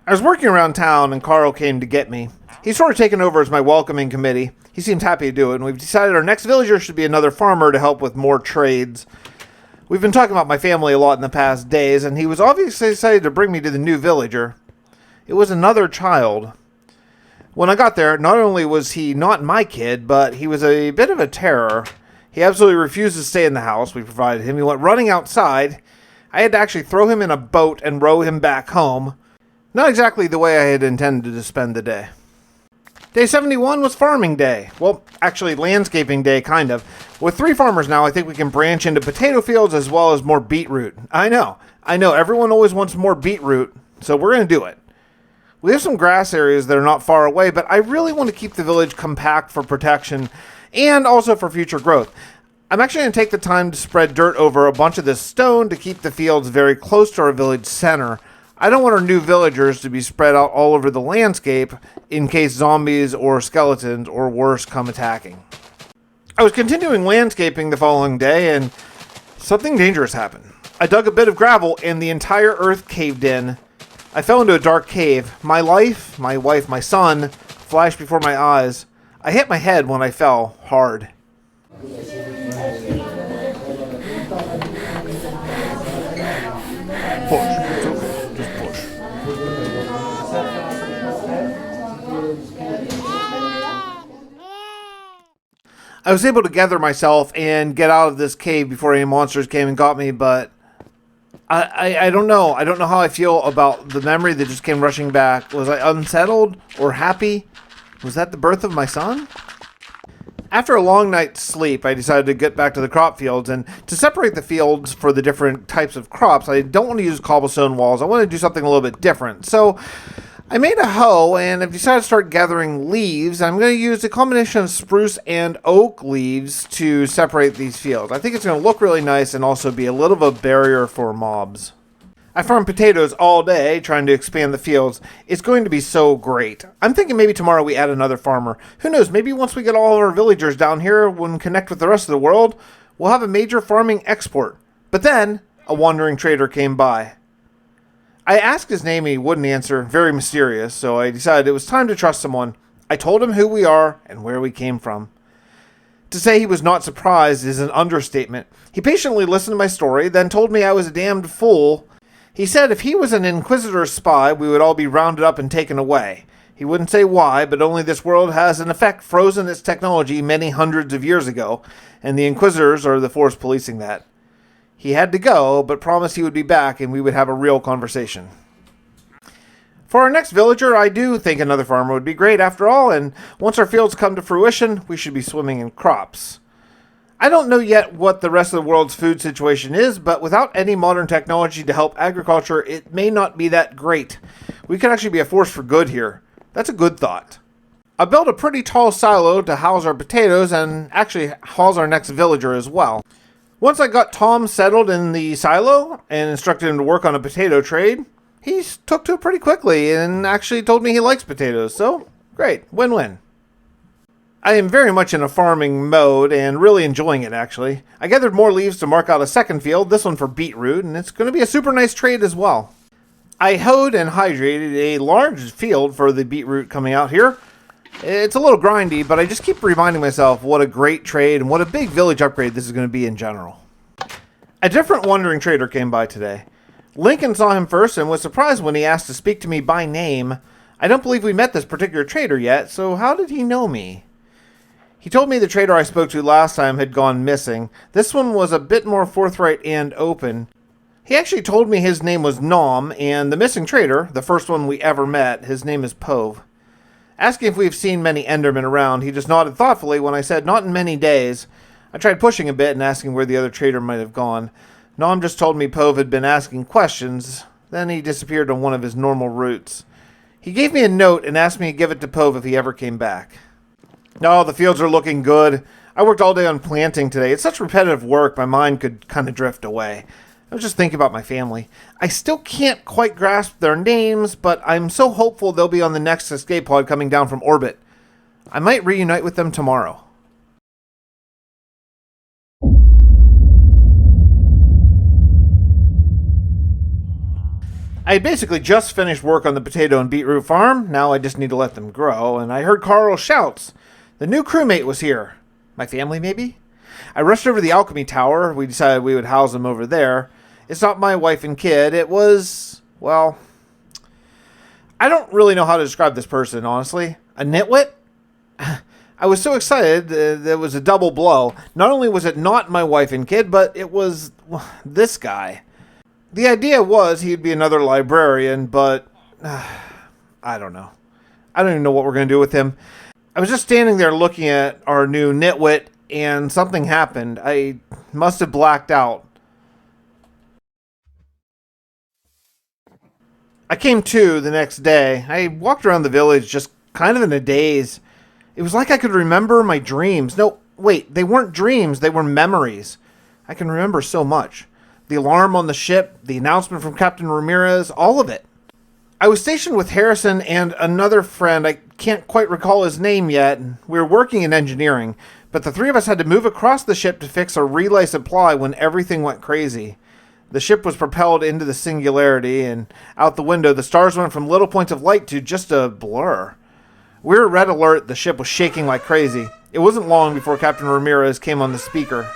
Speaker 2: I was working around town, and Carl came to get me. He's sort of taken over as my welcoming committee. He seems happy to do it, and we've decided our next villager should be another farmer to help with more trades. We've been talking about my family a lot in the past days, and he was obviously excited to bring me to the new villager. It was another child. When I got there, not only was he not my kid, but he was a bit of a terror. He absolutely refused to stay in the house we provided him. He went running outside. I had to actually throw him in a boat and row him back home. Not exactly the way I had intended to spend the day. Day 71 was farming day. Well, actually landscaping day, kind of. With 3 farmers now, I think we can branch into potato fields as well as more beetroot. I know, everyone always wants more beetroot, so we're going to do it. We have some grass areas that are not far away, but I really want to keep the village compact for protection and also for future growth. I'm actually going to take the time to spread dirt over a bunch of this stone to keep the fields very close to our village center. I don't want our new villagers to be spread out all over the landscape in case zombies or skeletons or worse come attacking. I was continuing landscaping the following day and something dangerous happened. I dug a bit of gravel and the entire earth caved in. I fell into a dark cave. My life, my wife, my son flashed before my eyes. I hit my head when I fell hard. I was able to gather myself and get out of this cave before any monsters came and got me, but I don't know. I don't know how I feel about the memory that just came rushing back. Was I unsettled or happy? Was that the birth of my son? After a long night's sleep, I decided to get back to the crop fields, and to separate the fields for the different types of crops, I don't want to use cobblestone walls. I want to do something a little bit different. So I made a hoe, and I've decided to start gathering leaves. I'm going to use a combination of spruce and oak leaves to separate these fields. I think it's going to look really nice and also be a little of a barrier for mobs. I farmed potatoes all day, trying to expand the fields. It's going to be so great. I'm thinking maybe tomorrow we add another farmer. Who knows, maybe once we get all of our villagers down here and connect with the rest of the world, we'll have a major farming export. But then, a wandering trader came by. I asked his name and he wouldn't answer, very mysterious, so I decided it was time to trust someone. I told him who we are and where we came from. To say he was not surprised is an understatement. He patiently listened to my story, then told me I was a damned fool. He said if he was an Inquisitor's spy, we would all be rounded up and taken away. He wouldn't say why, but only this world has in effect frozen its technology many hundreds of years ago, and the Inquisitors are the force policing that. He had to go, but promised he would be back and we would have a real conversation. For our next villager, I do think another farmer would be great after all, and once our fields come to fruition, we should be swimming in crops. I don't know yet what the rest of the world's food situation is, but without any modern technology to help agriculture, it may not be that great. We could actually be a force for good here. That's a good thought. I built a pretty tall silo to house our potatoes and actually house our next villager as well. Once I got Tom settled in the silo and instructed him to work on a potato trade, he took to it pretty quickly and actually told me he likes potatoes, so great, win-win. I am very much in a farming mode and really enjoying it, actually. I gathered more leaves to mark out a second field, this one for beetroot, and it's going to be a super nice trade as well. I hoed and hydrated a large field for the beetroot coming out here. It's a little grindy, but I just keep reminding myself what a great trade and what a big village upgrade this is going to be in general. A different wandering trader came by today. Lincoln saw him first and was surprised when he asked to speak to me by name. I don't believe we met this particular trader yet, so how did he know me? He told me the trader I spoke to last time had gone missing. This one was a bit more forthright and open. He actually told me his name was Nom, and the missing trader, the first one we ever met, his name is Pove. Asking if we've seen many Endermen around, he just nodded thoughtfully when I said not in many days. I tried pushing a bit and asking where the other trader might have gone. Nom just told me Pove had been asking questions. Then he disappeared on one of his normal routes. He gave me a note and asked me to give it to Pove if he ever came back. Oh, the fields are looking good. I worked all day on planting today. It's such repetitive work, my mind could kind of drift away. I was just thinking about my family. I still can't quite grasp their names, but I'm so hopeful they'll be on the next escape pod coming down from orbit. I might reunite with them tomorrow. I had basically just finished work on the potato and beetroot farm. Now I just need to let them grow, and I heard Carl's shouts. The new crewmate was here. My family, maybe? I rushed over to the alchemy tower. We decided we would house them over there. It's not my wife and kid. It was, well, I don't really know how to describe this person, honestly. A nitwit? I was so excited that it was a double blow. Not only was it not my wife and kid, but it was this guy. The idea was he'd be another librarian, but I don't know. I don't even know what we're going to do with him. I was just standing there looking at our new nitwit, and something happened. I must have blacked out. I came to the next day. I walked around the village just kind of in a daze. It was like I could remember my dreams. No, wait, they weren't dreams. They were memories. I can remember so much. The alarm on the ship, the announcement from Captain Ramirez, all of it. I was stationed with Harrison and another friend. I can't quite recall his name yet. We were working in engineering, but the three of us had to move across the ship to fix a relay supply when everything went crazy. The ship was propelled into the singularity, and out the window, the stars went from little points of light to just a blur. We were red alert. The ship was shaking like crazy. It wasn't long before Captain Ramirez came on the speaker.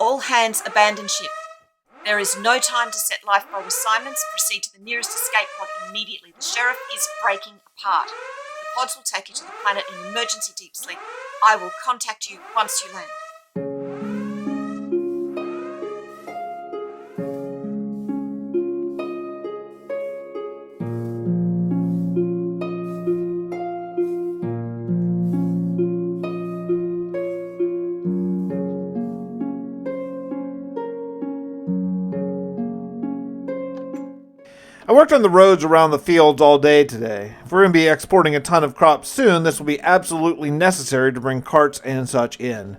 Speaker 3: All hands abandon ship. There is no time to set lifeboat assignments. Proceed to the nearest escape pod immediately. The sheriff is breaking apart. The pods will take you to the planet in emergency deep sleep. I will contact you once you land.
Speaker 2: I worked on the roads around the fields all day today. If we're going to be exporting a ton of crops soon, this will be absolutely necessary to bring carts and such in.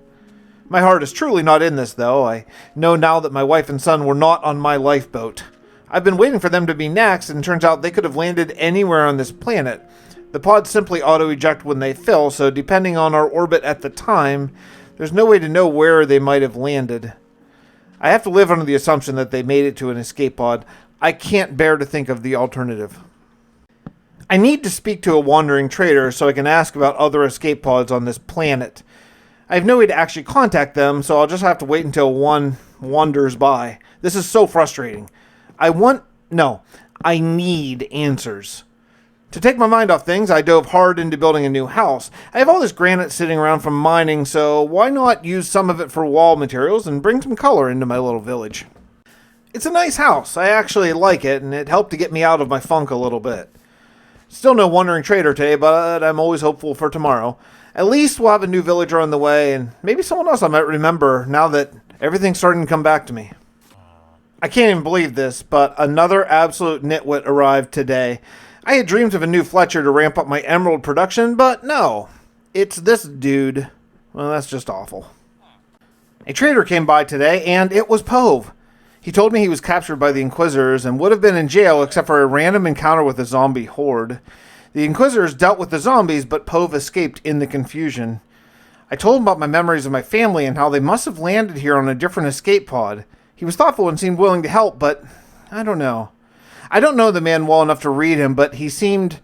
Speaker 2: My heart is truly not in this, though. I know now that my wife and son were not on my lifeboat. I've been waiting for them to be next, and it turns out they could have landed anywhere on this planet. The pods simply auto-eject when they fill, so depending on our orbit at the time, there's no way to know where they might have landed. I have to live under the assumption that they made it to an escape pod. I can't bear to think of the alternative. I need to speak to a wandering trader so I can ask about other escape pods on this planet. I have no way to actually contact them, so I'll just have to wait until one wanders by. This is so frustrating. I need answers. To take my mind off things, I dove hard into building a new house. I have all this granite sitting around from mining, so why not use some of it for wall materials and bring some color into my little village? It's a nice house. I actually like it, and it helped to get me out of my funk a little bit. Still no wandering trader today, but I'm always hopeful for tomorrow. At least we'll have a new villager on the way, and maybe someone else I might remember now that everything's starting to come back to me. I can't even believe this, but another absolute nitwit arrived today. I had dreams of a new Fletcher to ramp up my emerald production, but no. It's this dude. Well, that's just awful. A trader came by today, and it was Pove. He told me he was captured by the Inquisitors and would have been in jail except for a random encounter with a zombie horde. The Inquisitors dealt with the zombies, but Pove escaped in the confusion. I told him about my memories of my family and how they must have landed here on a different escape pod. He was thoughtful and seemed willing to help, but I don't know. I don't know the man well enough to read him, but he seemed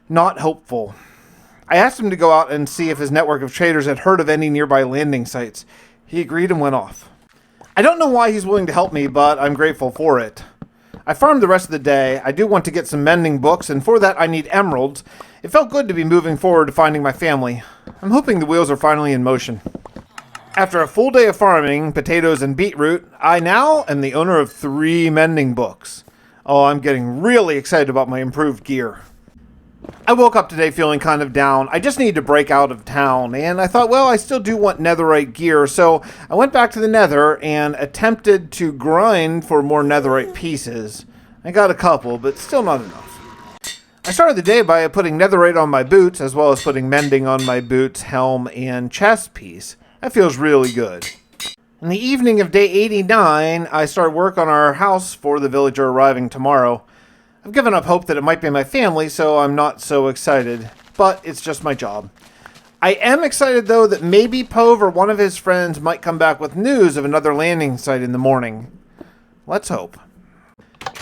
Speaker 2: not hopeful. I asked him to go out and see if his network of traders had heard of any nearby landing sites. He agreed and went off. I don't know why he's willing to help me, but I'm grateful for it. I farmed the rest of the day. I do want to get some mending books, and for that I need emeralds. It felt good to be moving forward to finding my family. I'm hoping the wheels are finally in motion. After a full day of farming, potatoes and beetroot, I now am the owner of 3 mending books. Oh, I'm getting really excited about my improved gear. I woke up today feeling kind of down. I just needed to break out of town, and I thought, well, I still do want netherite gear, so I went back to the nether and attempted to grind for more netherite pieces. I got a couple, but still not enough. I started the day by putting netherite on my boots, as well as putting mending on my boots, helm, and chest piece. That feels really good. In the evening of day 89, I started work on our house for the villager arriving tomorrow. I've given up hope that it might be my family, so I'm not so excited. But it's just my job. I am excited, though, that maybe Pove or one of his friends might come back with news of another landing site in the morning. Let's hope.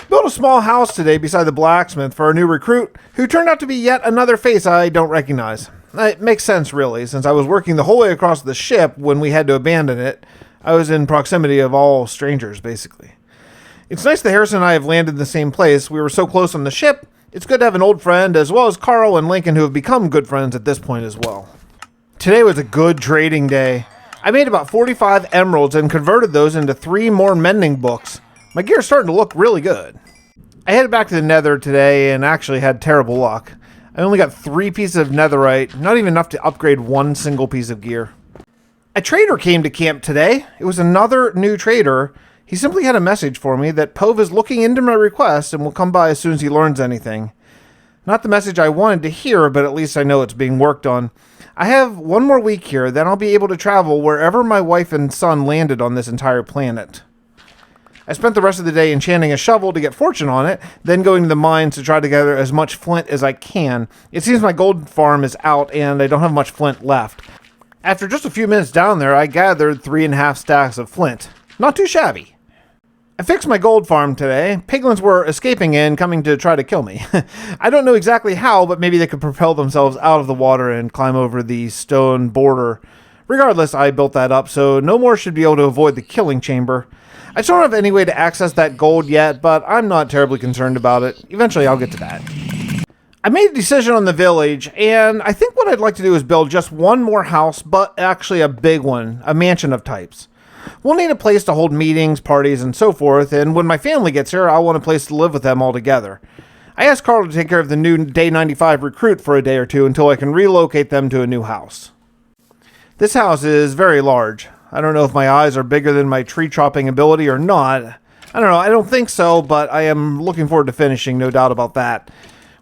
Speaker 2: Built a small house today beside the blacksmith for a new recruit, who turned out to be yet another face I don't recognize. It makes sense, really, since I was working the whole way across the ship when we had to abandon it. I was in proximity of all strangers, basically. It's nice that Harrison and I have landed in the same place. We were so close on the ship. It's good to have an old friend, as well as Carl and Lincoln, who have become good friends at this point as well. Today was a good trading day. I made about 45 emeralds and converted those into 3 more mending books. My gear's starting to look really good. I headed back to the nether today and actually had terrible luck. I only got 3 pieces of netherite, not even enough to upgrade 1 single piece of gear. A trader came to camp today. It was another new trader. He simply had a message for me that Pove is looking into my request and will come by as soon as he learns anything. Not the message I wanted to hear, but at least I know it's being worked on. I have 1 more week here, then I'll be able to travel wherever my wife and son landed on this entire planet. I spent the rest of the day enchanting a shovel to get fortune on it, then going to the mines to try to gather as much flint as I can. It seems my gold farm is out and I don't have much flint left. After just a few minutes down there, I gathered 3.5 stacks of flint. Not too shabby. I fixed my gold farm today. Piglins were escaping and coming to try to kill me. I don't know exactly how, but maybe they could propel themselves out of the water and climb over the stone border. Regardless, I built that up, so no more should be able to avoid the killing chamber. I just don't have any way to access that gold yet, but I'm not terribly concerned about it. Eventually, I'll get to that. I made a decision on the village, and I think what I'd like to do is build just 1 more house, but actually a big one, a mansion of types. We'll need a place to hold meetings, parties, and so forth, and when my family gets here, I'll want a place to live with them all together. I asked Carl to take care of the new Day 95 recruit for a day or 2 until I can relocate them to a new house. This house is very large. I don't know if my eyes are bigger than my tree chopping ability or not. I don't know, I don't think so, but I am looking forward to finishing, no doubt about that.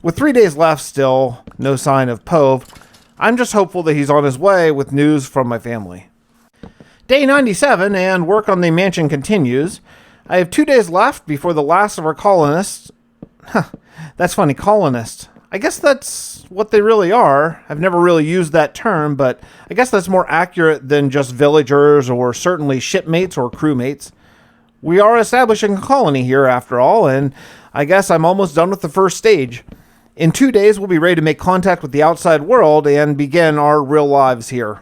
Speaker 2: With 3 days left still, no sign of Pove, I'm just hopeful that he's on his way with news from my family. Day 97, and work on the mansion continues. I have 2 days left before the last of our colonists... That's funny, colonists. I guess that's what they really are. I've never really used that term, but I guess that's more accurate than just villagers or certainly shipmates or crewmates. We are establishing a colony here after all, and I guess I'm almost done with the first stage. In 2 days, we'll be ready to make contact with the outside world and begin our real lives here.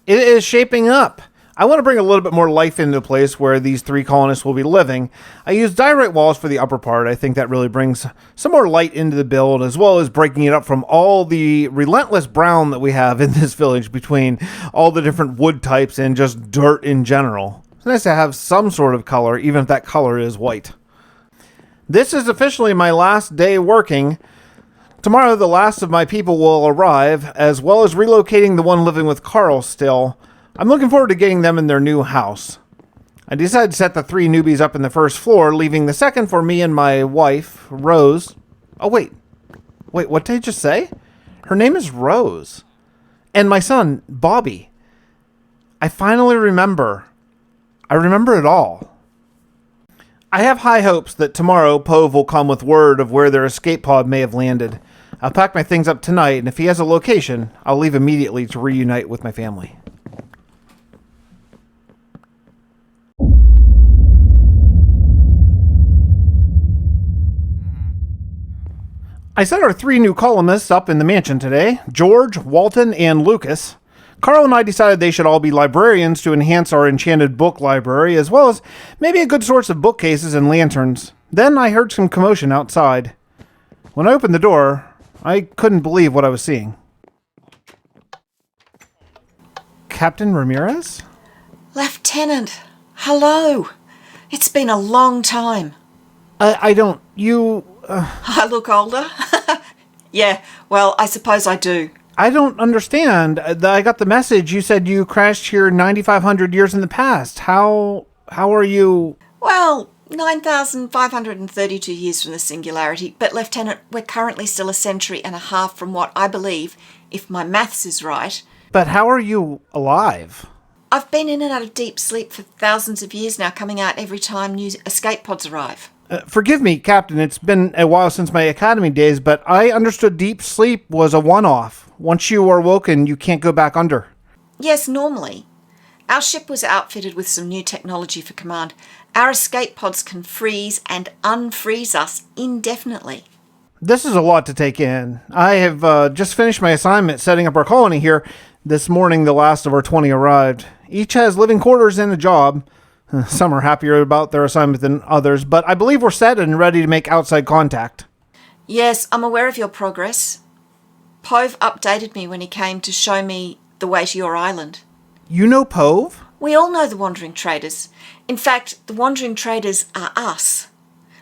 Speaker 2: It is shaping up. I want to bring a little bit more life into the place where these 3 colonists will be living. I used diorite walls for the upper part. I think that really brings some more light into the build, as well as breaking it up from all the relentless brown that we have in this village between all the different wood types and just dirt in general. It's nice to have some sort of color, even if that color is white. This is officially my last day working. Tomorrow, the last of my people will arrive, as well as relocating the one living with Carl still. I'm looking forward to getting them in their new house. I decided to set the 3 newbies up in the first floor, leaving the second for me and my wife, Rose. Oh, wait, what did I just say? Her name is Rose. And my son, Bobby. I finally remember. I remember it all. I have high hopes that tomorrow Pove will come with word of where their escape pod may have landed. I'll pack my things up tonight, and if he has a location, I'll leave immediately to reunite with my family. I set our 3 new columnists up in the mansion today, George, Walton, and Lucas. Carl and I decided they should all be librarians to enhance our enchanted book library, as well as maybe a good source of bookcases and lanterns. Then I heard some commotion outside. When I opened the door, I couldn't believe what I was seeing. Captain Ramirez?
Speaker 3: Lieutenant, hello. It's been a long time.
Speaker 2: I don't... You...
Speaker 3: I look older. Yeah, well, I suppose I do.
Speaker 2: I don't understand. I got the message. You said you crashed here 9,500 years in the past. How are you...
Speaker 3: Well, 9,532 years from the singularity, but Lieutenant, we're currently still a century and a half from what I believe, if my maths is right.
Speaker 2: But how are you alive?
Speaker 3: I've been in and out of deep sleep for thousands of years now, coming out every time new escape pods arrive.
Speaker 2: Forgive me, Captain. It's been a while since my academy days, but I understood deep sleep was a one-off. Once you are woken, you can't go back under.
Speaker 3: Yes, normally. Our ship was outfitted with some new technology for command. Our escape pods can freeze and unfreeze us indefinitely.
Speaker 2: This is a lot to take in. I have just finished my assignment setting up our colony here. This morning, the last of our 20 arrived. Each has living quarters and a job. Some are happier about their assignment than others, but I believe we're set and ready to make outside contact.
Speaker 3: Yes, I'm aware of your progress. Pove updated me when he came to show me the way to your island.
Speaker 2: You know Pove?
Speaker 3: We all know the Wandering Traders. In fact, the Wandering Traders are us.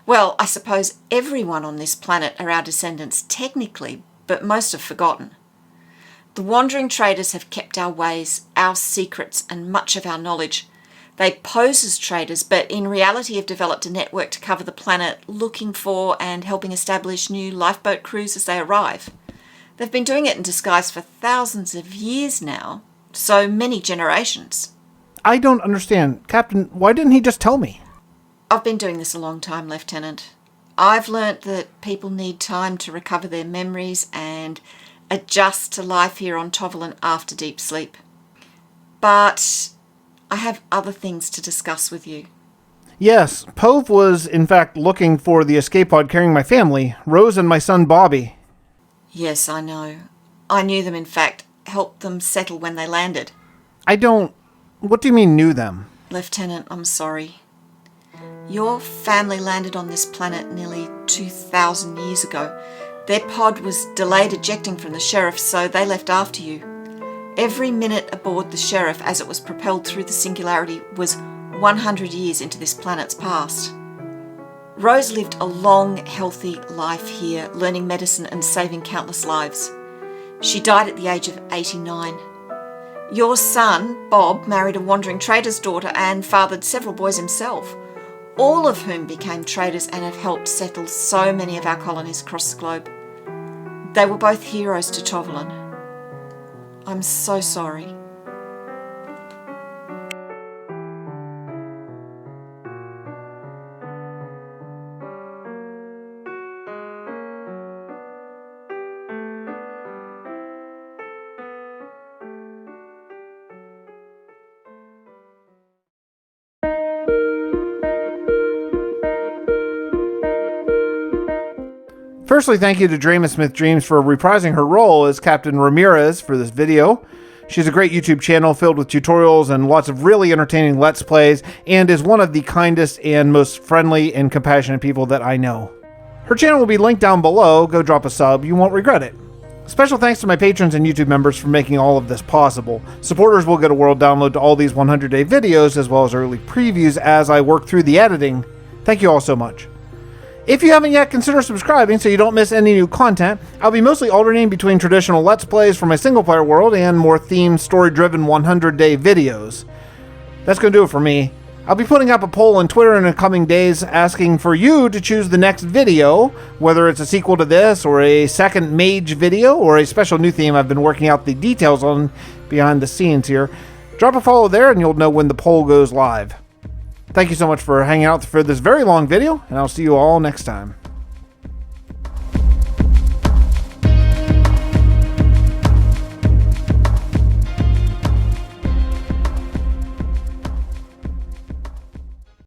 Speaker 3: Well, I suppose everyone on this planet are our descendants technically, but most have forgotten. The Wandering Traders have kept our ways, our secrets, and much of our knowledge. They pose as traders, but in reality have developed a network to cover the planet, looking for and helping establish new lifeboat crews as they arrive. They've been doing it in disguise for thousands of years now, so many generations.
Speaker 2: I don't understand. Captain, why didn't he just tell me?
Speaker 3: I've been doing this a long time, Lieutenant. I've learnt that people need time to recover their memories and adjust to life here on Toverlin after deep sleep. But I have other things to discuss with you.
Speaker 2: Yes, Pove was in fact looking for the escape pod carrying my family, Rose and my son Bobby.
Speaker 3: Yes, I know. I knew them, in fact, helped them settle when they landed.
Speaker 2: What do you mean knew them?
Speaker 3: Lieutenant, I'm sorry. Your family landed on this planet nearly 2,000 years ago. Their pod was delayed ejecting from the Sheriff, so they left after you. Every minute aboard the Sheriff as it was propelled through the singularity was 100 years into this planet's past. Rose lived a long, healthy life here, learning medicine and saving countless lives. She died at the age of 89. Your son, Bob, married a wandering trader's daughter and fathered several boys himself, all of whom became traders and have helped settle so many of our colonies across the globe. They were both heroes to Toverlin. I'm so sorry.
Speaker 2: Firstly, thank you to Dreymasmith Dreams for reprising her role as Captain Ramirez for this video. She has a great YouTube channel filled with tutorials and lots of really entertaining Let's Plays, and is one of the kindest and most friendly and compassionate people that I know. Her channel will be linked down below. Go drop a sub, you won't regret it. Special thanks to my patrons and YouTube members for making all of this possible. Supporters will get a world download to all these 100-day videos, as well as early previews as I work through the editing. Thank you all so much. If you haven't yet, consider subscribing so you don't miss any new content. I'll be mostly alternating between traditional Let's Plays for my single-player world and more themed, story-driven 100-day videos. That's going to do it for me. I'll be putting up a poll on Twitter in the coming days asking for you to choose the next video, whether it's a sequel to this, or a second mage video, or a special new theme I've been working out the details on behind the scenes here. Drop a follow there and you'll know when the poll goes live. Thank you so much for hanging out for this very long video, and I'll see you all next time.